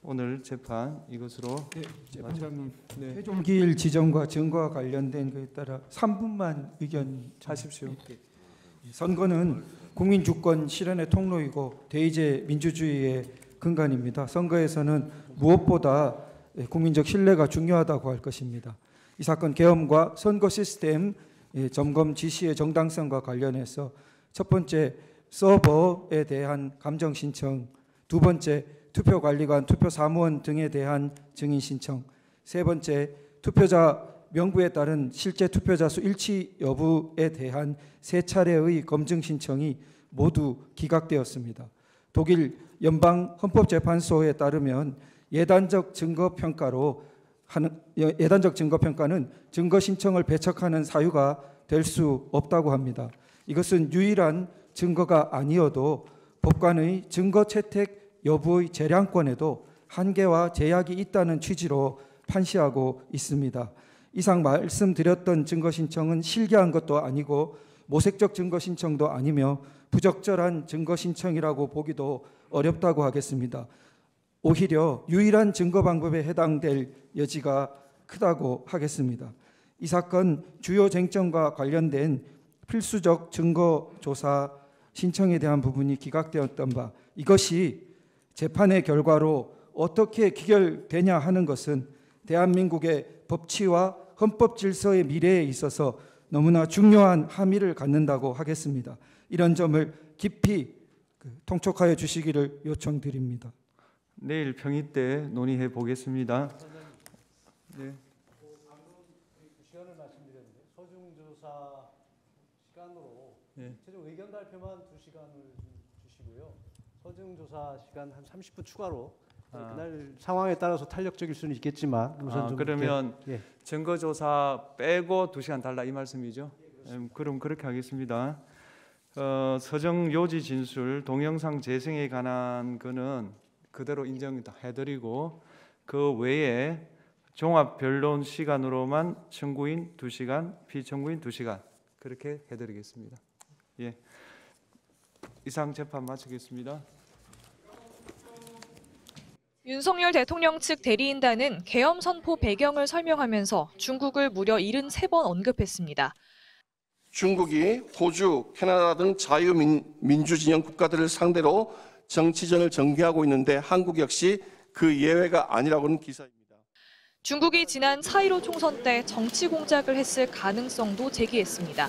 오늘 재판 이것으로 재판장님, 네. 최종기일 지정과 증거와 관련된 것에 따라 3분만 의견 하십시오. 선거는 국민주권 실현의 통로이고 대의제 민주주의의 근간입니다. 선거에서는 무엇보다 국민적 신뢰가 중요하다고 할 것입니다. 이 사건 계엄과 선거 시스템 점검 지시의 정당성과 관련해서 첫 번째 서버에 대한 감정 신청, 두 번째 투표관리관, 투표사무원 등에 대한 증인 신청, 세 번째 투표자 명부에 따른 실제 투표자 수 일치 여부에 대한 세 차례의 검증 신청이 모두 기각되었습니다. 독일 연방헌법재판소에 따르면 예단적 증거평가는 증거 신청을 배척하는 사유가 될 수 없다고 합니다. 이것은 유일한 증거가 아니어도 법관의 증거 채택 여부의 재량권에도 한계와 제약이 있다는 취지로 판시하고 있습니다. 이상 말씀드렸던 증거 신청은 실기한 것도 아니고 모색적 증거 신청도 아니며 부적절한 증거 신청이라고 보기도 어렵다고 하겠습니다. 오히려 유일한 증거 방법에 해당될 여지가 크다고 하겠습니다. 이 사건 주요 쟁점과 관련된 필수적 증거 조사 신청에 대한 부분이 기각되었던 바, 이것이 재판의 결과로 어떻게 기결되냐 하는 것은 대한민국의 법치와 헌법 질서의 미래에 있어서 너무나 중요한 함의를 갖는다고 하겠습니다. 이런 점을 깊이 통촉하여 주시기를 요청드립니다. 내일 평의 때 논의해 보겠습니다. 네. 시간을 말씀드렸는데 서중조사 시간으로 네. 최종 의견 발표만 2시간을 주시고요. 서중조사 시간 한 30분 추가로 그날 상황에 따라서 탄력적일 수는 있겠지만 우선 좀 그러면 예. 증거조사 빼고 2시간 달라 이 말씀이죠? 그럼 그렇게 하겠습니다. 서정 요지 진술 동영상 재생에 관한 거는 그대로 인정해드리고 그 외에 종합 변론 시간으로만 청구인 2시간, 피청구인 2시간 그렇게 해드리겠습니다. 예, 이상 재판 마치겠습니다. 윤석열 대통령 측 대리인단은 계엄 선포 배경을 설명하면서 중국을 무려 73번 언급했습니다. 중국이 호주, 캐나다 등 자유민주 진영 국가들을 상대로 정치전을 전개하고 있는데 한국 역시 그 예외가 아니라고는 기사입니다. 중국이 지난 4.15 총선 때 정치 공작을 했을 가능성도 제기했습니다.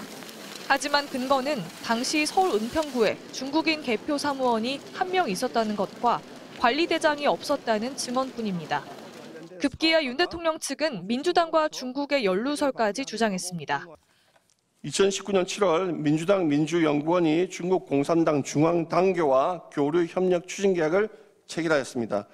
하지만 근거는 당시 서울 은평구에 중국인 개표 사무원이 한 명 있었다는 것과 관리대장이 없었다는 증언뿐입니다. 급기야 윤 대통령 측은 민주당과 중국의 연루설까지 주장했습니다. 2019년 7월 민주당 민주연구원이 중국 공산당 중앙당교와 교류 협력 추진 계약을 체결하였습니다.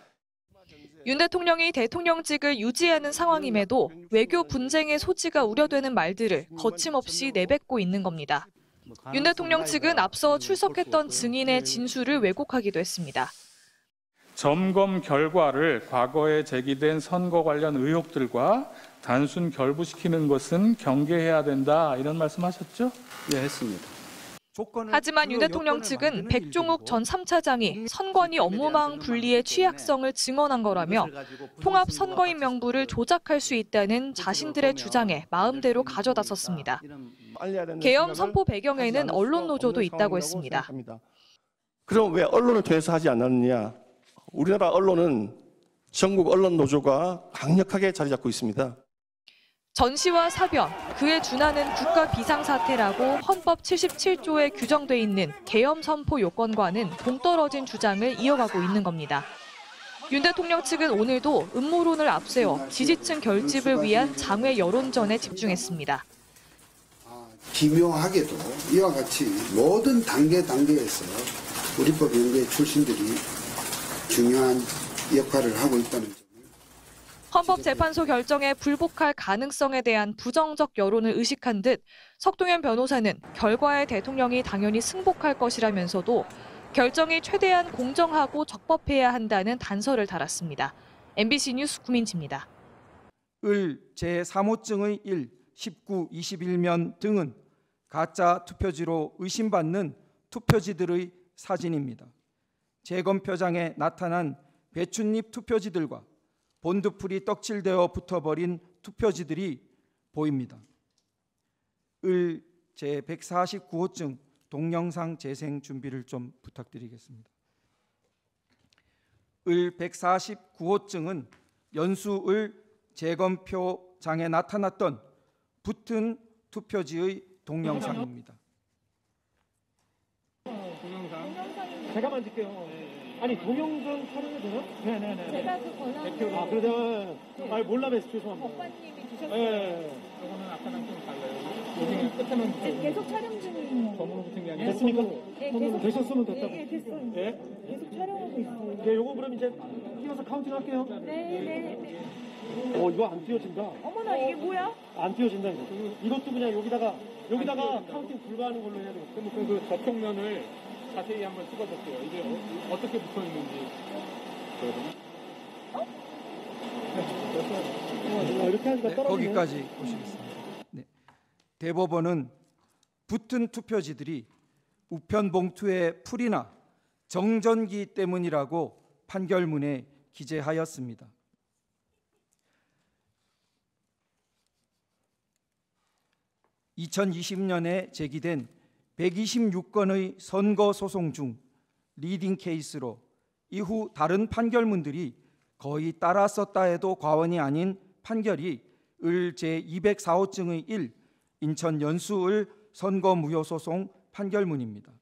윤 대통령이 대통령직을 유지하는 상황임에도 외교 분쟁의 소지가 우려되는 말들을 거침없이 내뱉고 있는 겁니다. 윤 대통령 측은 앞서 출석했던 증인의 진술을 왜곡하기도 했습니다. 점검 결과를 과거에 제기된 선거 관련 의혹들과 단순 결부시키는 것은 경계해야 된다 이런 말씀하셨죠? 네, 했습니다. 하지만 윤 대통령 측은 백종욱 전 3차장이 선관위 업무망 분리의 취약성을 증언한 거라며 통합 선거인 명부를 조작할 수 있다는 자신들의 주장에 마음대로 가져다 썼습니다. 계엄 선포 배경에는 언론 노조도 있다고 했습니다. 그럼 왜 언론을 통해서 하지 않았느냐? 우리나라 언론은 전국 언론 노조가 강력하게 자리 잡고 있습니다. 전시와 사변, 그에 준하는 국가 비상사태라고 헌법 77조에 규정돼 있는 계엄 선포 요건과는 동떨어진 주장을 이어가고 있는 겁니다. 윤 대통령 측은 오늘도 음모론을 앞세워 지지층 결집을 위한 장외 여론전에 집중했습니다. 기묘하게도 이와 같이 모든 단계에서 우리법 연구회 출신들이 중요한 역할을 하고 있다는 점. 헌법재판소 결정에 불복할 가능성에 대한 부정적 여론을 의식한 듯 석동현 변호사는 결과에 대통령이 당연히 승복할 것이라면서도 결정이 최대한 공정하고 적법해야 한다는 단서를 달았습니다. MBC 뉴스 구민지입니다. 을 제3호증의 1, 19, 21면 등은 가짜 투표지로 의심받는 투표지들의 사진입니다. 재검표장에 나타난 배춧잎 투표지들과 본드풀이 떡칠되어 붙어버린 투표지들이 보입니다. 을 제149호증 동영상 재생 준비를 좀 부탁드리겠습니다. 을 149호증은 연수을 재검표장에 나타났던 붙은 투표지의 동영상입니다. 제가 만질게요. 아니 동영상 촬영이 되나? 네네네. 제가 그 권한을 그러다 몰라 뵈서 죄송합니다. 법관님이 주셨어요. 네. 이거는 아까랑 좀 달라요. 여기는 끝에만 계속 촬영 중이에요. 검으로 붙은 게 아니라 됐습니까? 네, 계속 되셨으면 됐다고. 네, 됐어요. 네? 계속 촬영하고 있어요. 네, 요거 그럼 이제 띄워서 카운팅 할게요. 네. 이거 안 띄워진다. 어머나 이게 뭐야? 안 띄워진다 이거. 이것도 그냥 여기다가 카운팅 불가하는 걸로 해야 되겠다. 그럼 그 저평면을 자세히 한번 찍어볼게요. 이게 어떻게 붙어 있는지. 이렇게 하니까 네, 떨어지네. 거기까지 보시겠습니다. 네. 대법원은 붙은 투표지들이 우편 봉투의 풀이나 정전기 때문이라고 판결문에 기재하였습니다. (2020년에) 제기된 126건의 선거 소송 중 리딩 케이스로 이후 다른 판결문들이 거의 따라 썼다 해도 과언이 아닌 판결이 을 제204호증의 1 인천 연수을 선거무효소송 판결문입니다.